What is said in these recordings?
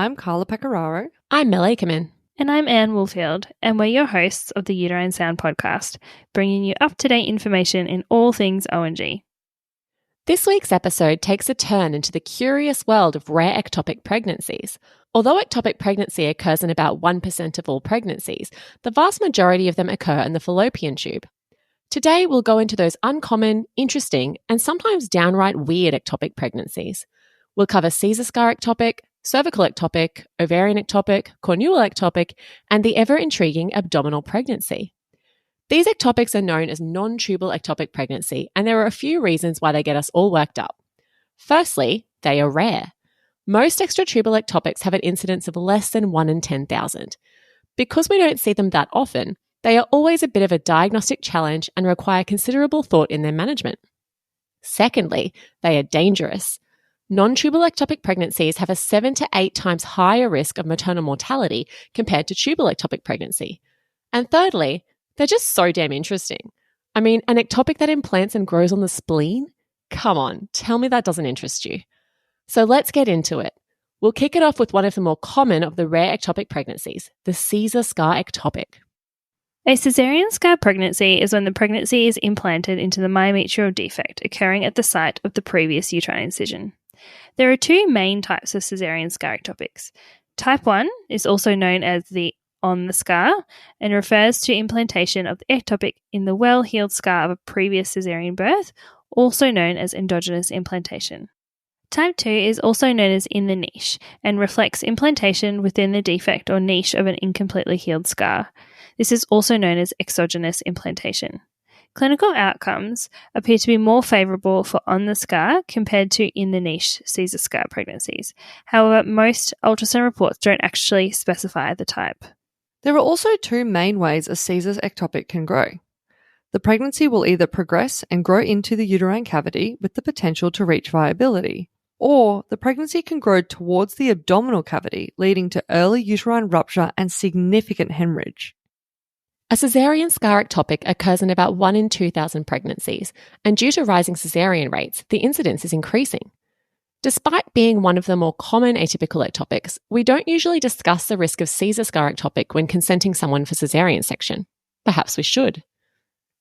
I'm Carla Pecoraro. I'm Mel Akerman. And I'm Anne Woolfield, and we're your hosts of the Uterine Sound podcast, bringing you up-to-date information in all things ONG. This week's episode takes a turn into the curious world of rare ectopic pregnancies. Although ectopic pregnancy occurs in about 1% of all pregnancies, the vast majority of them occur in the fallopian tube. Today, we'll go into those uncommon, interesting, and sometimes downright weird ectopic pregnancies. We'll cover Caesar scar ectopic, cervical ectopic, ovarian ectopic, cornual ectopic, and the ever-intriguing abdominal pregnancy. These ectopics are known as non-tubal ectopic pregnancy, and there are a few reasons why they get us all worked up. Firstly, they are rare. Most extratubal ectopics have an incidence of less than 1 in 10,000. Because we don't see them that often, they are always a bit of a diagnostic challenge and require considerable thought in their management. Secondly, they are dangerous. Non-tubal ectopic pregnancies have a 7 to 8 times higher risk of maternal mortality compared to tubal ectopic pregnancy. And thirdly, they're just so damn interesting. I mean, an ectopic that implants and grows on the spleen? Come on, tell me that doesn't interest you. So let's get into it. We'll kick it off with one of the more common of the rare ectopic pregnancies, the Caesar scar ectopic. A caesarean scar pregnancy is when the pregnancy is implanted into the myometrial defect occurring at the site of the previous uterine incision. There are two main types of caesarean scar ectopics. Type 1 is also known as the on the scar and refers to implantation of the ectopic in the well-healed scar of a previous caesarean birth, also known as endogenous implantation. Type 2 is also known as in the niche and reflects implantation within the defect or niche of an incompletely healed scar. This is also known as exogenous implantation. Clinical outcomes appear to be more favourable for on the scar compared to in the niche Caesar scar pregnancies. However, most ultrasound reports don't actually specify the type. There are also two main ways a Caesar ectopic can grow. The pregnancy will either progress and grow into the uterine cavity with the potential to reach viability, or the pregnancy can grow towards the abdominal cavity, leading to early uterine rupture and significant hemorrhage. A caesarean scar ectopic occurs in about 1 in 2,000 pregnancies, and due to rising caesarean rates, the incidence is increasing. Despite being one of the more common atypical ectopics, we don't usually discuss the risk of Caesar scar ectopic when consenting someone for caesarean section. Perhaps we should.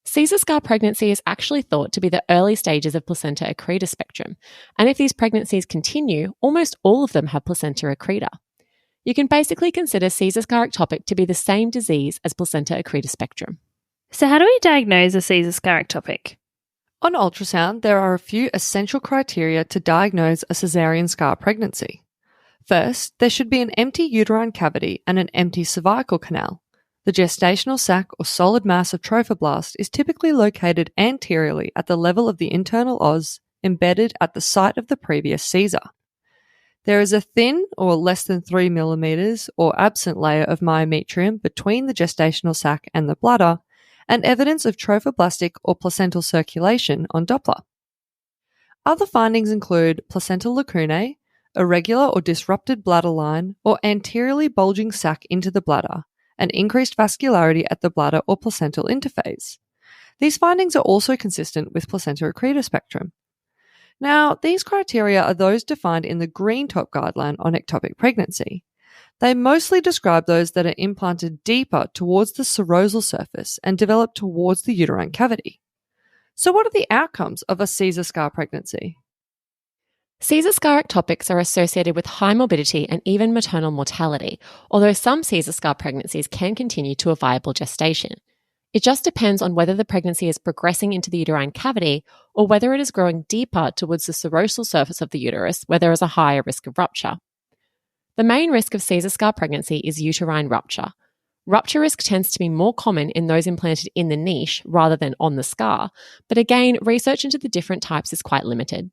Caesar scar pregnancy is actually thought to be the early stages of placenta accreta spectrum, and if these pregnancies continue, almost all of them have placenta accreta. You can basically consider Caesar scar ectopic to be the same disease as placenta accreta spectrum. So how do we diagnose a Caesar scar ectopic? On ultrasound, there are a few essential criteria to diagnose a caesarean scar pregnancy. First, there should be an empty uterine cavity and an empty cervical canal. The gestational sac or solid mass of trophoblast is typically located anteriorly at the level of the internal os, embedded at the site of the previous Caesar. There is a thin or less than 3 mm or absent layer of myometrium between the gestational sac and the bladder, and evidence of trophoblastic or placental circulation on Doppler. Other findings include placental lacunae, irregular or disrupted bladder line, or anteriorly bulging sac into the bladder, and increased vascularity at the bladder or placental interface. These findings are also consistent with placenta accreta spectrum. Now, these criteria are those defined in the Green Top Guideline on ectopic pregnancy. They mostly describe those that are implanted deeper towards the serosal surface and develop towards the uterine cavity. So what are the outcomes of a Caesar scar pregnancy? Caesar scar ectopics are associated with high morbidity and even maternal mortality, although some Caesar scar pregnancies can continue to a viable gestation. It just depends on whether the pregnancy is progressing into the uterine cavity or whether it is growing deeper towards the serosal surface of the uterus, where there is a higher risk of rupture. The main risk of Caesar scar pregnancy is uterine rupture. Rupture risk tends to be more common in those implanted in the niche rather than on the scar, but again, research into the different types is quite limited.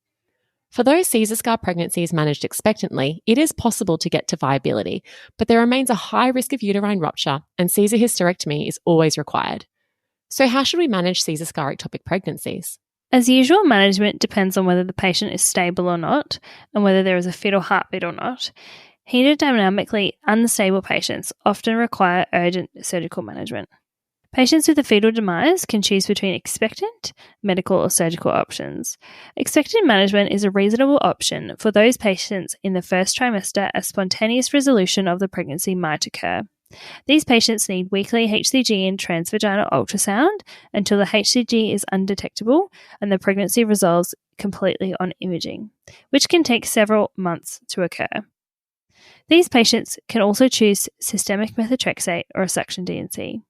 For those Caesar scar pregnancies managed expectantly, it is possible to get to viability, but there remains a high risk of uterine rupture and Caesar hysterectomy is always required. So how should we manage Caesar scar ectopic pregnancies? As usual, management depends on whether the patient is stable or not and whether there is a fetal heartbeat or not. Hemodynamically unstable patients often require urgent surgical management. Patients with a fetal demise can choose between expectant, medical, or surgical options. Expectant management is a reasonable option for those patients in the first trimester as spontaneous resolution of the pregnancy might occur. These patients need weekly HCG and transvaginal ultrasound until the HCG is undetectable and the pregnancy resolves completely on imaging, which can take several months to occur. These patients can also choose systemic methotrexate or a suction D&C.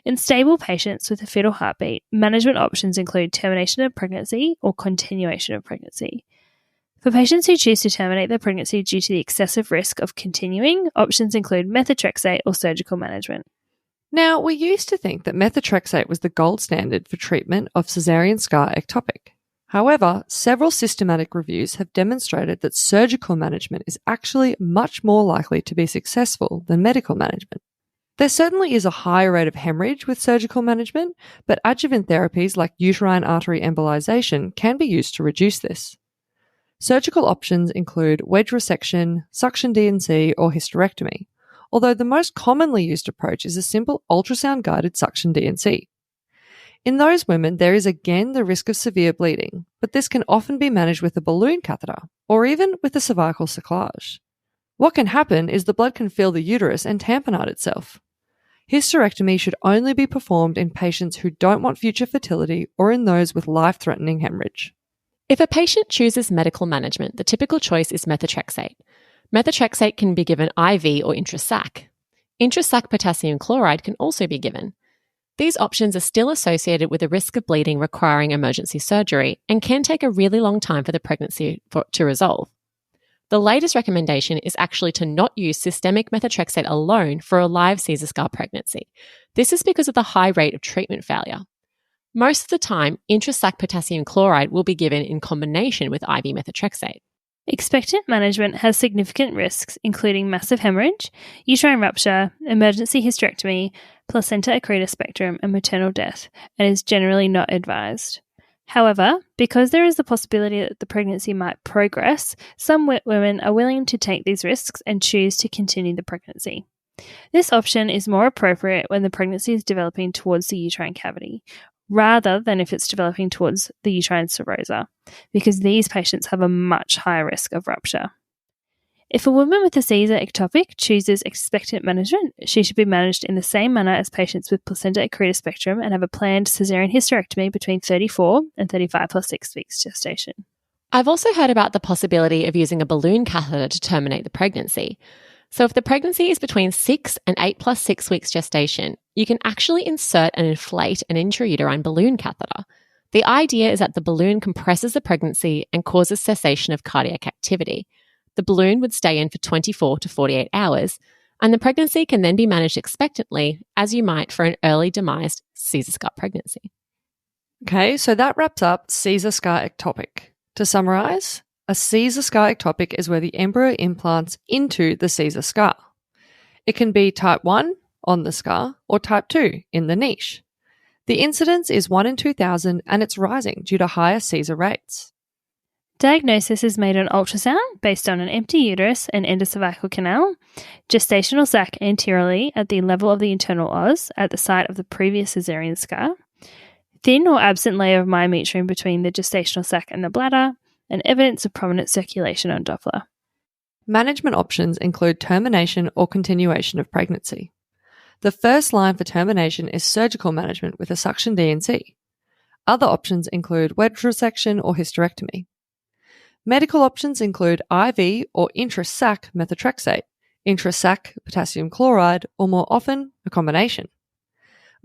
In stable patients with a fetal heartbeat, management options include termination of pregnancy or continuation of pregnancy. For patients who choose to terminate their pregnancy due to the excessive risk of continuing, options include methotrexate or surgical management. Now, we used to think that methotrexate was the gold standard for treatment of caesarean scar ectopic. However, several systematic reviews have demonstrated that surgical management is actually much more likely to be successful than medical management. There certainly is a higher rate of hemorrhage with surgical management, but adjuvant therapies like uterine artery embolization can be used to reduce this. Surgical options include wedge resection, suction D&C, or hysterectomy, although the most commonly used approach is a simple ultrasound-guided suction D&C. In those women, there is again the risk of severe bleeding, but this can often be managed with a balloon catheter, or even with a cervical cerclage. What can happen is the blood can fill the uterus and tamponade itself. Hysterectomy should only be performed in patients who don't want future fertility or in those with life-threatening hemorrhage. If a patient chooses medical management, the typical choice is methotrexate. Methotrexate can be given IV or intrasac. Intrasac potassium chloride can also be given. These options are still associated with a risk of bleeding requiring emergency surgery and can take a really long time for the pregnancy to resolve. The latest recommendation is actually to not use systemic methotrexate alone for a live Caesar scar pregnancy. This is because of the high rate of treatment failure. Most of the time, intrasac potassium chloride will be given in combination with IV methotrexate. Expectant management has significant risks, including massive hemorrhage, uterine rupture, emergency hysterectomy, placenta accreta spectrum, and maternal death, and is generally not advised. However, because there is the possibility that the pregnancy might progress, some women are willing to take these risks and choose to continue the pregnancy. This option is more appropriate when the pregnancy is developing towards the uterine cavity, rather than if it's developing towards the uterine serosa, because these patients have a much higher risk of rupture. If a woman with a Caesar ectopic chooses expectant management, she should be managed in the same manner as patients with placenta accreta spectrum and have a planned caesarean hysterectomy between 34 and 35 plus 6 weeks gestation. I've also heard about the possibility of using a balloon catheter to terminate the pregnancy. So if the pregnancy is between 6 and 8 plus 6 weeks gestation, you can actually insert and inflate an intrauterine balloon catheter. The idea is that the balloon compresses the pregnancy and causes cessation of cardiac activity. The balloon would stay in for 24 to 48 hours, and the pregnancy can then be managed expectantly, as you might for an early demised Caesar scar pregnancy. Okay, so that wraps up Caesar scar ectopic. To summarise, a Caesar scar ectopic is where the embryo implants into the Caesar scar. It can be type 1 on the scar or type 2 in the niche. The incidence is 1 in 2,000 and it's rising due to higher Caesar rates. Diagnosis is made on ultrasound based on an empty uterus and endocervical canal, gestational sac anteriorly at the level of the internal os at the site of the previous caesarean scar, thin or absent layer of myometrium between the gestational sac and the bladder, and evidence of prominent circulation on Doppler. Management options include termination or continuation of pregnancy. The first line for termination is surgical management with a suction D&C. Other options include wedge resection or hysterectomy. Medical options include IV or intrasac methotrexate, intrasac potassium chloride, or more often, a combination.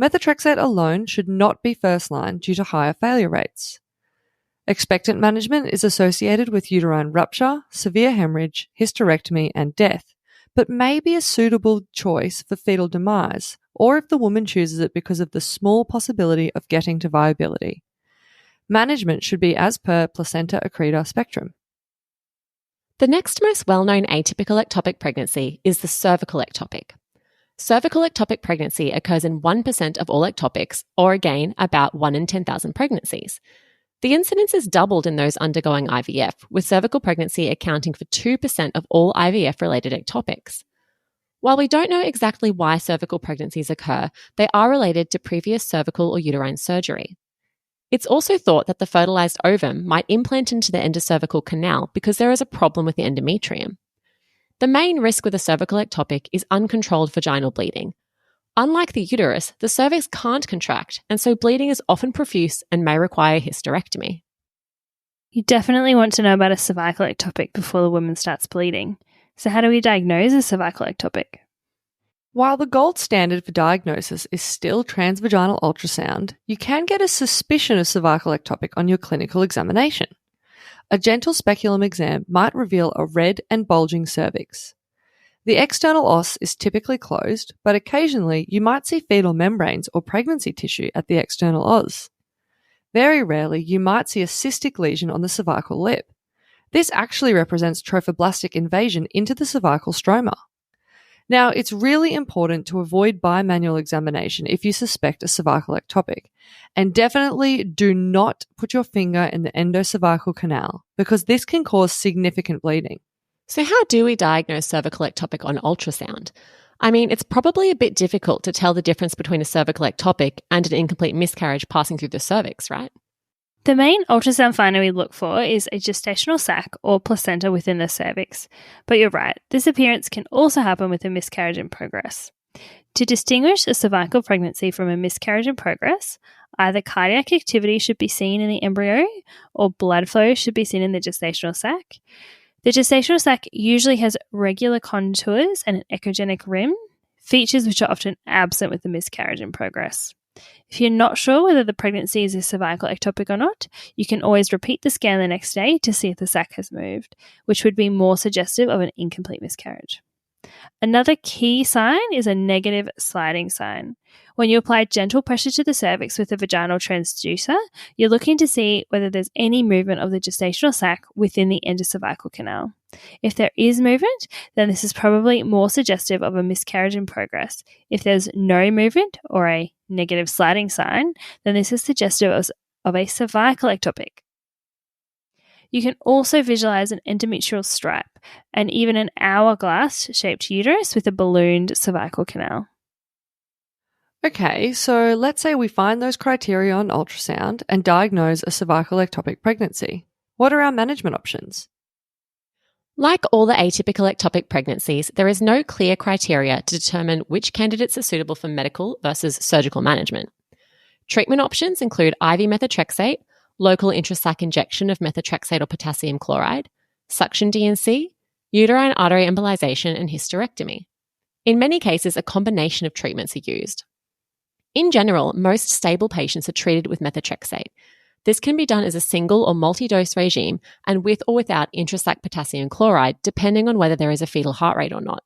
Methotrexate alone should not be first line due to higher failure rates. Expectant management is associated with uterine rupture, severe hemorrhage, hysterectomy, and death, but may be a suitable choice for fetal demise, or if the woman chooses it because of the small possibility of getting to viability. Management should be as per placenta accreta spectrum. The next most well-known atypical ectopic pregnancy is the cervical ectopic. Cervical ectopic pregnancy occurs in 1% of all ectopics, or again, about 1 in 10,000 pregnancies. The incidence is doubled in those undergoing IVF, with cervical pregnancy accounting for 2% of all IVF-related ectopics. While we don't know exactly why cervical pregnancies occur, they are related to previous cervical or uterine surgery. It's also thought that the fertilized ovum might implant into the endocervical canal because there is a problem with the endometrium. The main risk with a cervical ectopic is uncontrolled vaginal bleeding. Unlike the uterus, the cervix can't contract, and so bleeding is often profuse and may require hysterectomy. You definitely want to know about a cervical ectopic before the woman starts bleeding. So how do we diagnose a cervical ectopic? While the gold standard for diagnosis is still transvaginal ultrasound, you can get a suspicion of cervical ectopic on your clinical examination. A gentle speculum exam might reveal a red and bulging cervix. The external os is typically closed, but occasionally you might see fetal membranes or pregnancy tissue at the external os. Very rarely you might see a cystic lesion on the cervical lip. This actually represents trophoblastic invasion into the cervical stroma. Now, it's really important to avoid bimanual examination if you suspect a cervical ectopic, and definitely do not put your finger in the endocervical canal because this can cause significant bleeding. So how do we diagnose cervical ectopic on ultrasound? I mean, it's probably a bit difficult to tell the difference between a cervical ectopic and an incomplete miscarriage passing through the cervix, right? The main ultrasound finder we look for is a gestational sac or placenta within the cervix. But you're right, this appearance can also happen with a miscarriage in progress. To distinguish a cervical pregnancy from a miscarriage in progress, either cardiac activity should be seen in the embryo or blood flow should be seen in the gestational sac. The gestational sac usually has regular contours and an echogenic rim, features which are often absent with the miscarriage in progress. If you're not sure whether the pregnancy is a cervical ectopic or not, you can always repeat the scan the next day to see if the sac has moved, which would be more suggestive of an incomplete miscarriage. Another key sign is a negative sliding sign. When you apply gentle pressure to the cervix with a vaginal transducer, you're looking to see whether there's any movement of the gestational sac within the endocervical canal. If there is movement, then this is probably more suggestive of a miscarriage in progress. If there's no movement or a negative sliding sign, then this is suggestive of a cervical ectopic. You can also visualize an endometrial stripe and even an hourglass-shaped uterus with a ballooned cervical canal. Okay, so let's say we find those criteria on ultrasound and diagnose a cervical ectopic pregnancy. What are our management options? Like all the atypical ectopic pregnancies, there is no clear criteria to determine which candidates are suitable for medical versus surgical management. Treatment options include IV methotrexate, local intrasac injection of methotrexate or potassium chloride, suction DNC, uterine artery embolization, and hysterectomy. In many cases, a combination of treatments are used. In general, most stable patients are treated with methotrexate. This can be done as a single or multi-dose regime and with or without intrasac potassium chloride, depending on whether there is a fetal heart rate or not.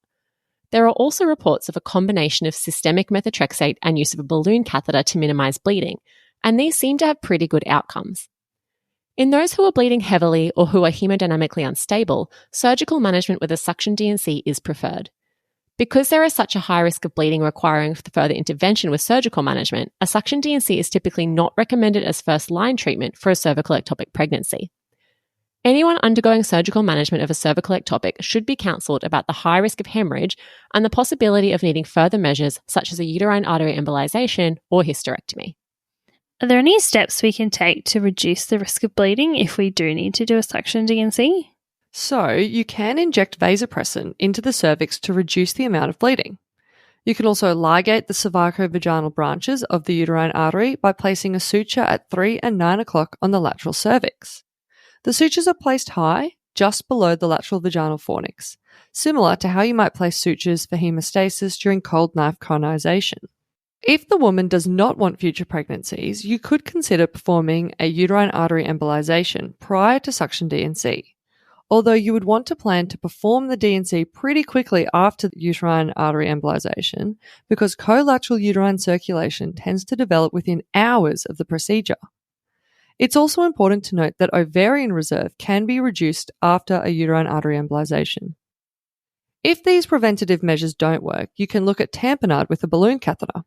There are also reports of a combination of systemic methotrexate and use of a balloon catheter to minimize bleeding, and these seem to have pretty good outcomes. In those who are bleeding heavily or who are hemodynamically unstable, surgical management with a suction DNC is preferred. Because there is such a high risk of bleeding requiring further intervention with surgical management, a suction DNC is typically not recommended as first-line treatment for a cervical ectopic pregnancy. Anyone undergoing surgical management of a cervical ectopic should be counselled about the high risk of hemorrhage and the possibility of needing further measures such as a uterine artery embolization or hysterectomy. Are there any steps we can take to reduce the risk of bleeding if we do need to do a suction DNC? So, you can inject vasopressin into the cervix to reduce the amount of bleeding. You can also ligate the cervicovaginal branches of the uterine artery by placing a suture at 3 and 9 o'clock on the lateral cervix. The sutures are placed high, just below the lateral vaginal fornix, similar to how you might place sutures for hemostasis during cold knife colonization. If the woman does not want future pregnancies, you could consider performing a uterine artery embolization prior to suction DNC. Although you would want to plan to perform the DNC pretty quickly after the uterine artery embolization because collateral uterine circulation tends to develop within hours of the procedure. It's also important to note that ovarian reserve can be reduced after a uterine artery embolization. If these preventative measures don't work, you can look at tamponade with a balloon catheter.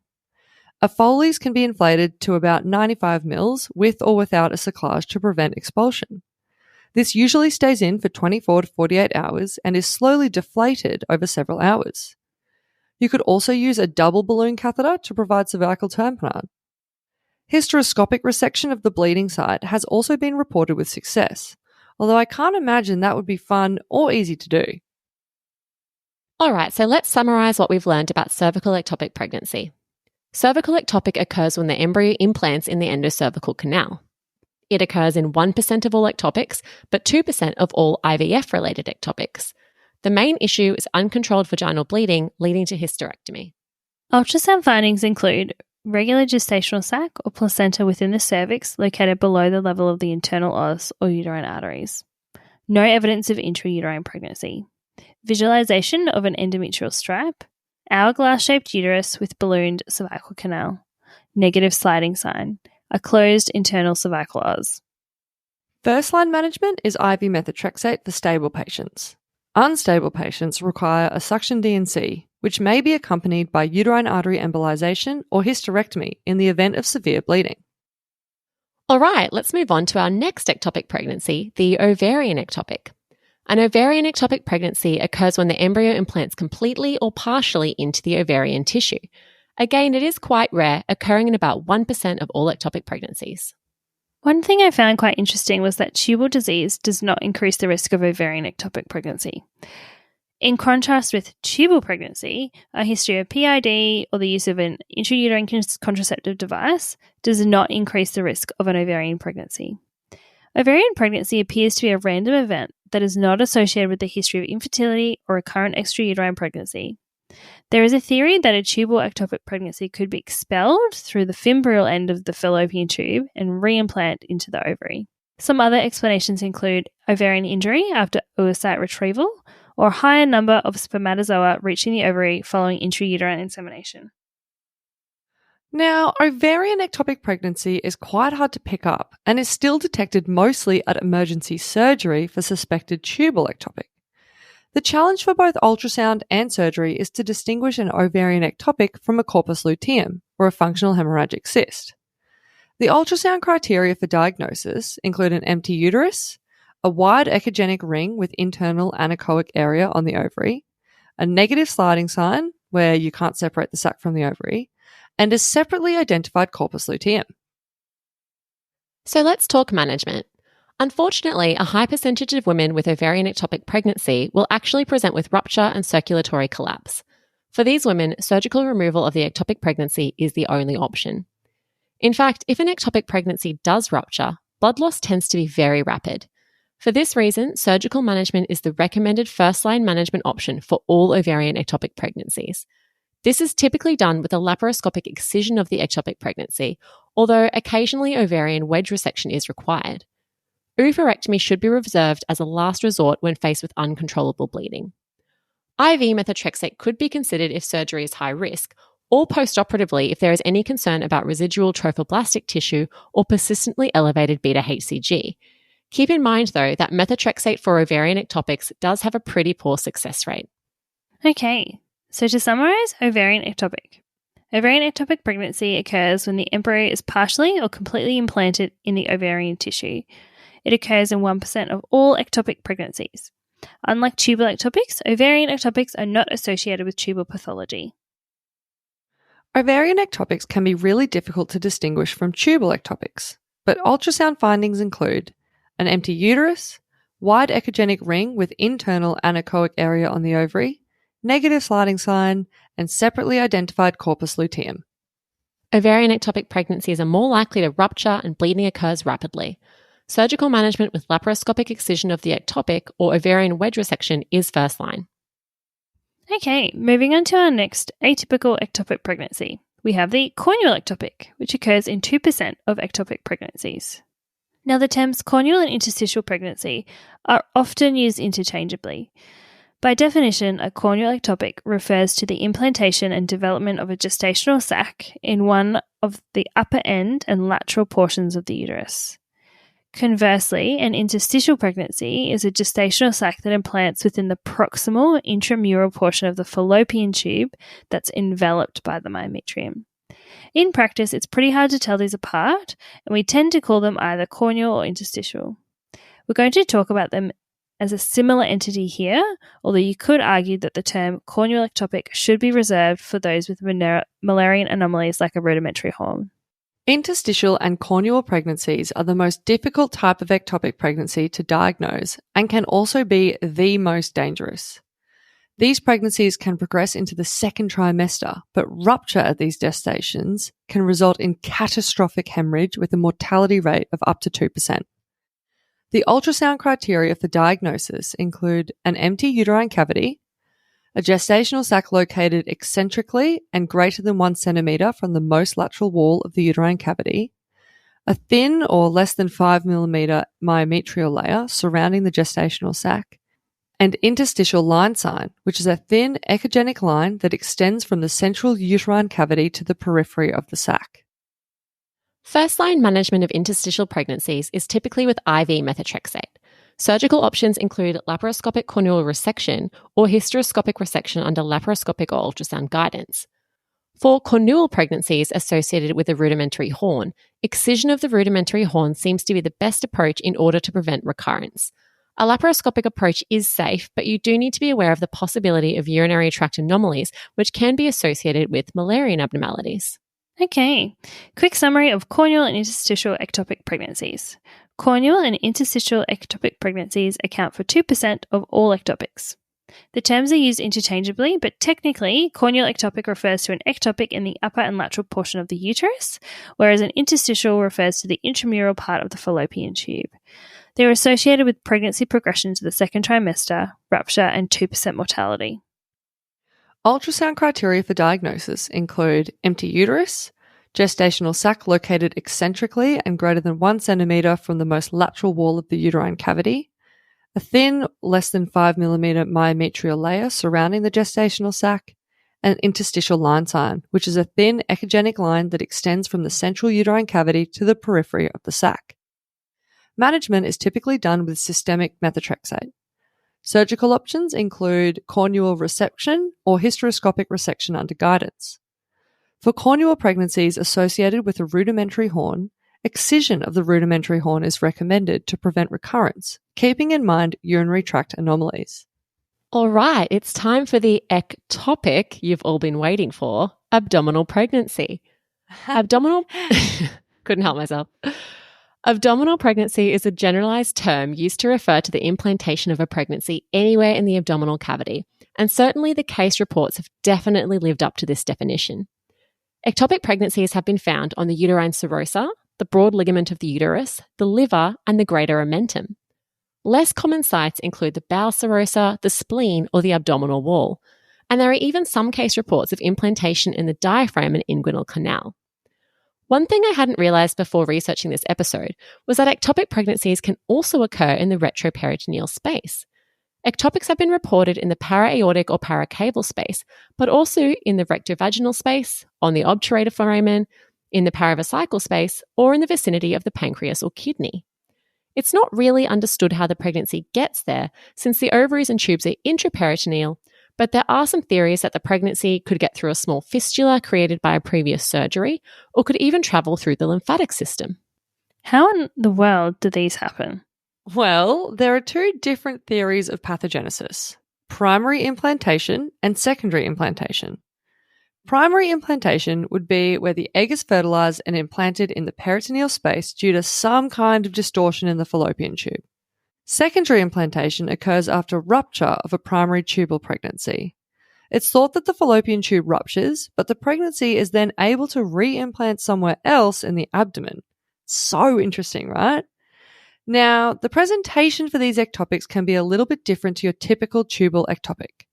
A Foley's can be inflated to about 95 mils with or without a cerclage to prevent expulsion. This usually stays in for 24 to 48 hours and is slowly deflated over several hours. You could also use a double balloon catheter to provide cervical tamponade. Hysteroscopic resection of the bleeding site has also been reported with success, although I can't imagine that would be fun or easy to do. Alright, so let's summarise what we've learned about cervical ectopic pregnancy. Cervical ectopic occurs when the embryo implants in the endocervical canal. It occurs in 1% of all ectopics, but 2% of all IVF-related ectopics. The main issue is uncontrolled vaginal bleeding leading to hysterectomy. Ultrasound findings include regular gestational sac or placenta within the cervix located below the level of the internal os or uterine arteries. No evidence of intrauterine pregnancy. Visualization of an endometrial stripe. Hourglass-shaped uterus with ballooned cervical canal. Negative sliding sign. A closed internal cervical os. First-line management is IV methotrexate for stable patients. Unstable patients require a suction D&C, which may be accompanied by uterine artery embolization or hysterectomy in the event of severe bleeding. Alright, let's move on to our next ectopic pregnancy, the ovarian ectopic. An ovarian ectopic pregnancy occurs when the embryo implants completely or partially into the ovarian tissue. Again, it is quite rare, occurring in about 1% of all ectopic pregnancies. One thing I found quite interesting was that tubal disease does not increase the risk of ovarian ectopic pregnancy. In contrast with tubal pregnancy, a history of PID or the use of an intrauterine contraceptive device does not increase the risk of an ovarian pregnancy. Ovarian pregnancy appears to be a random event that is not associated with the history of infertility or recurrent extrauterine pregnancy. There is a theory that a tubal ectopic pregnancy could be expelled through the fimbrial end of the fallopian tube and reimplant into the ovary. Some other explanations include ovarian injury after oocyte retrieval or a higher number of spermatozoa reaching the ovary following intrauterine insemination. Now, ovarian ectopic pregnancy is quite hard to pick up and is still detected mostly at emergency surgery for suspected tubal ectopic. The challenge for both ultrasound and surgery is to distinguish an ovarian ectopic from a corpus luteum, or a functional hemorrhagic cyst. The ultrasound criteria for diagnosis include an empty uterus, a wide echogenic ring with internal anechoic area on the ovary, a negative sliding sign where you can't separate the sac from the ovary, and a separately identified corpus luteum. So let's talk management. Unfortunately, a high percentage of women with ovarian ectopic pregnancy will actually present with rupture and circulatory collapse. For these women, surgical removal of the ectopic pregnancy is the only option. In fact, if an ectopic pregnancy does rupture, blood loss tends to be very rapid. For this reason, surgical management is the recommended first-line management option for all ovarian ectopic pregnancies. This is typically done with a laparoscopic excision of the ectopic pregnancy, although occasionally ovarian wedge resection is required. Oophorectomy should be reserved as a last resort when faced with uncontrollable bleeding. IV methotrexate could be considered if surgery is high risk, or postoperatively if there is any concern about residual trophoblastic tissue or persistently elevated beta-HCG. Keep in mind, though, that methotrexate for ovarian ectopics does have a pretty poor success rate. Okay, so to summarise ovarian ectopic. Ovarian ectopic pregnancy occurs when the embryo is partially or completely implanted in the ovarian tissue. It occurs in 1% of all ectopic pregnancies. Unlike tubal ectopics, ovarian ectopics are not associated with tubal pathology. Ovarian ectopics can be really difficult to distinguish from tubal ectopics, but ultrasound findings include an empty uterus, wide echogenic ring with internal anechoic area on the ovary, negative sliding sign, and separately identified corpus luteum. Ovarian ectopic pregnancies are more likely to rupture and bleeding occurs rapidly. Surgical management with laparoscopic excision of the ectopic or ovarian wedge resection is first line. Okay, moving on to our next atypical ectopic pregnancy. We have the cornual ectopic, which occurs in 2% of ectopic pregnancies. Now, the terms cornual and interstitial pregnancy are often used interchangeably. By definition, a cornual ectopic refers to the implantation and development of a gestational sac in one of the upper end and lateral portions of the uterus. Conversely, an interstitial pregnancy is a gestational sac that implants within the proximal intramural portion of the fallopian tube that's enveloped by the myometrium. In practice, it's pretty hard to tell these apart, and we tend to call them either cornual or interstitial. We're going to talk about them as a similar entity here, although you could argue that the term cornual ectopic should be reserved for those with Müllerian anomalies like a rudimentary horn. Interstitial and cornual pregnancies are the most difficult type of ectopic pregnancy to diagnose and can also be the most dangerous. These pregnancies can progress into the second trimester, but rupture at these gestations can result in catastrophic hemorrhage with a mortality rate of up to 2%. The ultrasound criteria for diagnosis include an empty uterine cavity, a gestational sac located eccentrically and greater than 1 centimeter from the most lateral wall of the uterine cavity, a thin or less than 5 millimeter myometrial layer surrounding the gestational sac, and interstitial line sign, which is a thin echogenic line that extends from the central uterine cavity to the periphery of the sac. First-line management of interstitial pregnancies is typically with IV methotrexate. Surgical options include laparoscopic cornual resection or hysteroscopic resection under laparoscopic or ultrasound guidance. For cornual pregnancies associated with a rudimentary horn, excision of the rudimentary horn seems to be the best approach in order to prevent recurrence. A laparoscopic approach is safe, but you do need to be aware of the possibility of urinary tract anomalies, which can be associated with Müllerian abnormalities. Okay, quick summary of cornual and interstitial ectopic pregnancies. Cornual and interstitial ectopic pregnancies account for 2% of all ectopics. The terms are used interchangeably, but technically, cornual ectopic refers to an ectopic in the upper and lateral portion of the uterus, whereas an interstitial refers to the intramural part of the fallopian tube. They are associated with pregnancy progression to the second trimester, rupture, and 2% mortality. Ultrasound criteria for diagnosis include empty uterus, gestational sac located eccentrically and greater than 1 centimeter from the most lateral wall of the uterine cavity, a thin, less than 5 millimeter myometrial layer surrounding the gestational sac, and interstitial line sign, which is a thin echogenic line that extends from the central uterine cavity to the periphery of the sac. Management is typically done with systemic methotrexate. Surgical options include cornual resection or hysteroscopic resection under guidance. For cornual pregnancies associated with a rudimentary horn, excision of the rudimentary horn is recommended to prevent recurrence, keeping in mind urinary tract anomalies. All right, it's time for the ectopic you've all been waiting for, abdominal pregnancy. Abdominal couldn't help myself. Abdominal pregnancy is a generalized term used to refer to the implantation of a pregnancy anywhere in the abdominal cavity, and certainly the case reports have definitely lived up to this definition. Ectopic pregnancies have been found on the uterine serosa, the broad ligament of the uterus, the liver, and the greater omentum. Less common sites include the bowel serosa, the spleen, or the abdominal wall, and there are even some case reports of implantation in the diaphragm and inguinal canal. One thing I hadn't realized before researching this episode was that ectopic pregnancies can also occur in the retroperitoneal space. Ectopics have been reported in the para-aortic or paracaval space, but also in the rectovaginal space, on the obturator foramen, in the paravesical space, or in the vicinity of the pancreas or kidney. It's not really understood how the pregnancy gets there, since the ovaries and tubes are intraperitoneal, but there are some theories that the pregnancy could get through a small fistula created by a previous surgery, or could even travel through the lymphatic system. How in the world do these happen? Well, there are two different theories of pathogenesis: primary implantation and secondary implantation. Primary implantation would be where the egg is fertilized and implanted in the peritoneal space due to some kind of distortion in the fallopian tube. Secondary implantation occurs after rupture of a primary tubal pregnancy. It's thought that the fallopian tube ruptures, but the pregnancy is then able to re-implant somewhere else in the abdomen. So interesting, right? Now, the presentation for these ectopics can be a little bit different to your typical tubal ectopic.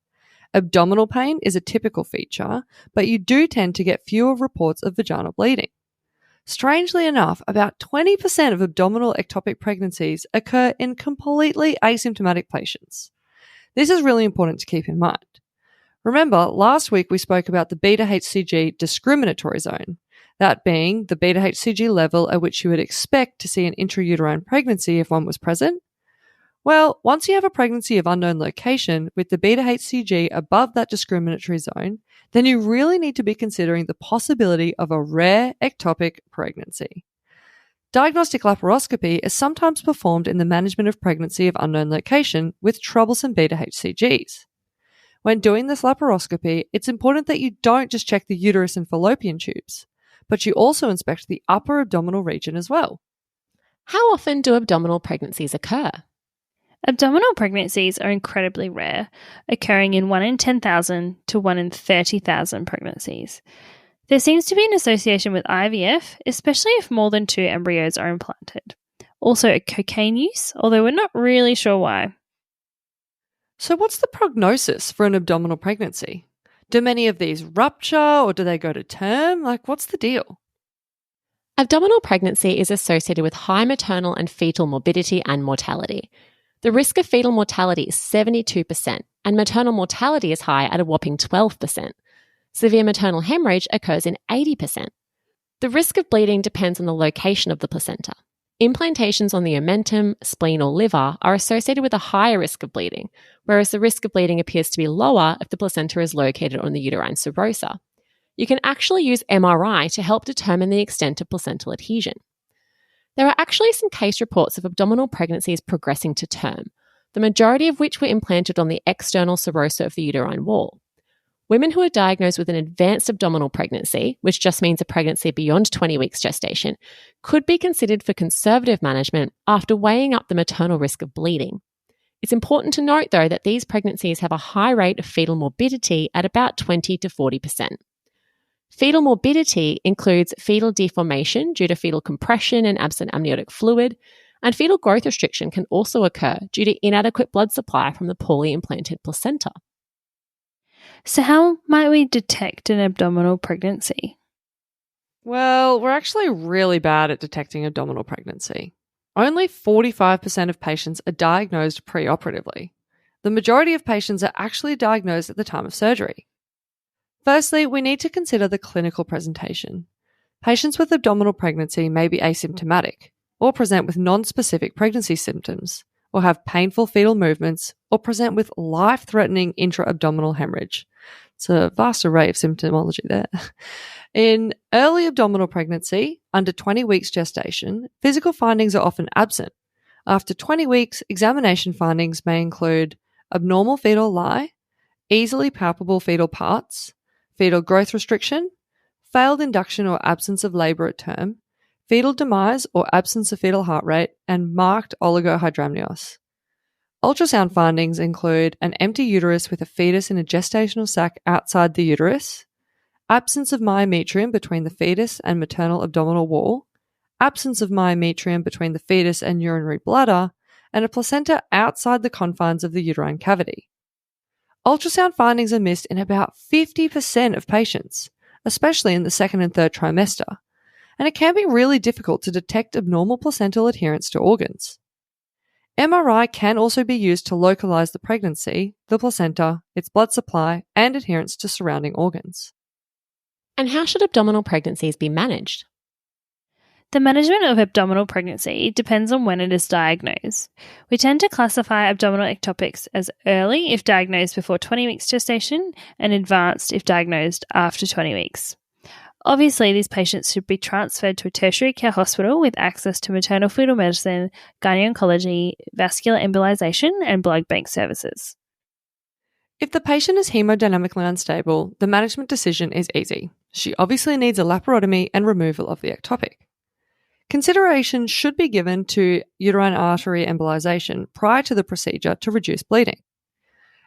Abdominal pain is a typical feature, but you do tend to get fewer reports of vaginal bleeding. Strangely enough, about 20% of abdominal ectopic pregnancies occur in completely asymptomatic patients. This is really important to keep in mind. Remember, last week we spoke about the beta-HCG discriminatory zone, that being the beta-HCG level at which you would expect to see an intrauterine pregnancy if one was present. Well, once you have a pregnancy of unknown location with the beta-HCG above that discriminatory zone, then you really need to be considering the possibility of a rare ectopic pregnancy. Diagnostic laparoscopy is sometimes performed in the management of pregnancy of unknown location with troublesome beta HCGs. When doing this laparoscopy, it's important that you don't just check the uterus and fallopian tubes, but you also inspect the upper abdominal region as well. How often do abdominal pregnancies occur? Abdominal pregnancies are incredibly rare, occurring in 1 in 10,000 to 1 in 30,000 pregnancies. There seems to be an association with IVF, especially if more than 2 embryos are implanted. Also, cocaine use, although we're not really sure why. So what's the prognosis for an abdominal pregnancy? Do many of these rupture or do they go to term? What's the deal? Abdominal pregnancy is associated with high maternal and fetal morbidity and mortality. The risk of fetal mortality is 72%, and maternal mortality is high at a whopping 12%. Severe maternal hemorrhage occurs in 80%. The risk of bleeding depends on the location of the placenta. Implantations on the omentum, spleen, or liver are associated with a higher risk of bleeding, whereas the risk of bleeding appears to be lower if the placenta is located on the uterine serosa. You can actually use MRI to help determine the extent of placental adhesion. There are actually some case reports of abdominal pregnancies progressing to term, the majority of which were implanted on the external serosa of the uterine wall. Women who are diagnosed with an advanced abdominal pregnancy, which just means a pregnancy beyond 20 weeks gestation, could be considered for conservative management after weighing up the maternal risk of bleeding. It's important to note, though, that these pregnancies have a high rate of fetal morbidity at about 20 to 40%. Fetal morbidity includes fetal deformation due to fetal compression and absent amniotic fluid, and fetal growth restriction can also occur due to inadequate blood supply from the poorly implanted placenta. So how might we detect an abdominal pregnancy? Well, we're actually really bad at detecting abdominal pregnancy. Only 45% of patients are diagnosed preoperatively. The majority of patients are actually diagnosed at the time of surgery. Firstly, we need to consider the clinical presentation. Patients with abdominal pregnancy may be asymptomatic, or present with non-specific pregnancy symptoms, or have painful fetal movements, or present with life-threatening intra-abdominal hemorrhage. It's a vast array of symptomology there. In early abdominal pregnancy, under 20 weeks gestation, physical findings are often absent. After 20 weeks, examination findings may include abnormal fetal lie, easily palpable fetal parts, fetal growth restriction, failed induction or absence of labour at term, fetal demise or absence of fetal heart rate, and marked oligohydramnios. Ultrasound findings include an empty uterus with a fetus in a gestational sac outside the uterus, absence of myometrium between the fetus and maternal abdominal wall, absence of myometrium between the fetus and urinary bladder, and a placenta outside the confines of the uterine cavity. Ultrasound findings are missed in about 50% of patients, especially in the second and third trimester, and it can be really difficult to detect abnormal placental adherence to organs. MRI can also be used to localize the pregnancy, the placenta, its blood supply, and adherence to surrounding organs. And how should abdominal pregnancies be managed? The management of abdominal pregnancy depends on when it is diagnosed. We tend to classify abdominal ectopics as early if diagnosed before 20 weeks gestation and advanced if diagnosed after 20 weeks. Obviously, these patients should be transferred to a tertiary care hospital with access to maternal fetal medicine, gynaecology, vascular embolization, and blood bank services. If the patient is hemodynamically unstable, the management decision is easy. She obviously needs a laparotomy and removal of the ectopic. Consideration should be given to uterine artery embolization prior to the procedure to reduce bleeding.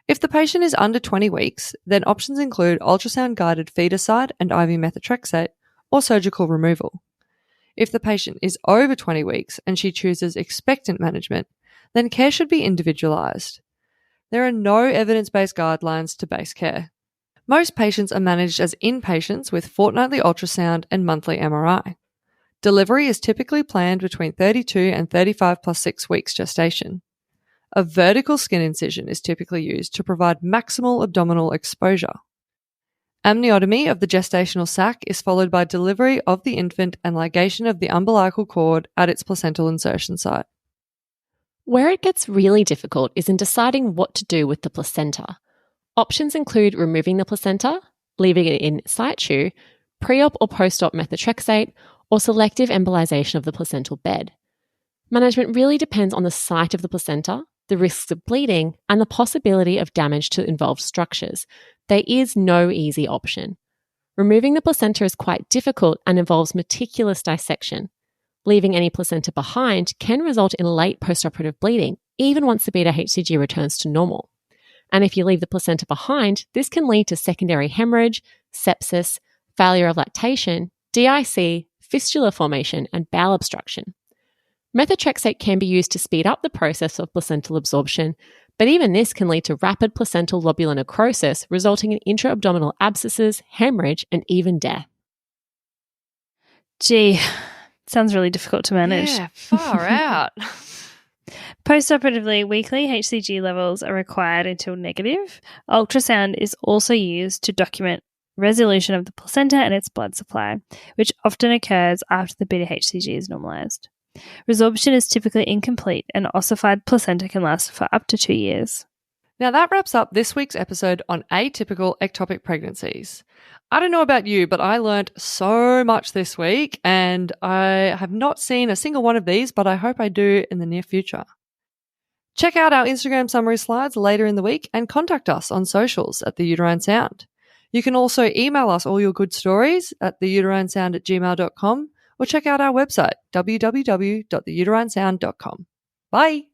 If the patient is under 20 weeks, then options include ultrasound-guided feticide and IV methotrexate or surgical removal. If the patient is over 20 weeks and she chooses expectant management, then care should be individualised. There are no evidence-based guidelines to base care. Most patients are managed as inpatients with fortnightly ultrasound and monthly MRI. Delivery is typically planned between 32 and 35 plus 6 weeks gestation. A vertical skin incision is typically used to provide maximal abdominal exposure. Amniotomy of the gestational sac is followed by delivery of the infant and ligation of the umbilical cord at its placental insertion site. Where it gets really difficult is in deciding what to do with the placenta. Options include removing the placenta, leaving it in situ, pre-op or post-op methotrexate, or selective embolization of the placental bed. Management really depends on the site of the placenta, the risks of bleeding, and the possibility of damage to involved structures. There is no easy option. Removing the placenta is quite difficult and involves meticulous dissection. Leaving any placenta behind can result in late postoperative bleeding, even once the beta-HCG returns to normal. And if you leave the placenta behind, this can lead to secondary hemorrhage, sepsis, failure of lactation, DIC, fistula formation, and bowel obstruction. Methotrexate can be used to speed up the process of placental absorption, but even this can lead to rapid placental lobular necrosis, resulting in intra-abdominal abscesses, hemorrhage, and even death. Gee, sounds really difficult to manage. Yeah, far out. Postoperatively, weekly HCG levels are required until negative. Ultrasound is also used to document resolution of the placenta and its blood supply, which often occurs after the beta-HCG is normalized. Resorption is typically incomplete, and ossified placenta can last for up to 2 years. Now that wraps up this week's episode on atypical ectopic pregnancies. I don't know about you, but I learnt so much this week, and I have not seen a single one of these, but I hope I do in the near future. Check out our Instagram summary slides later in the week and contact us on socials at The Uterine Sound. You can also email us all your good stories at theuterinesound@gmail.com or check out our website, www.theuterinesound.com. Bye!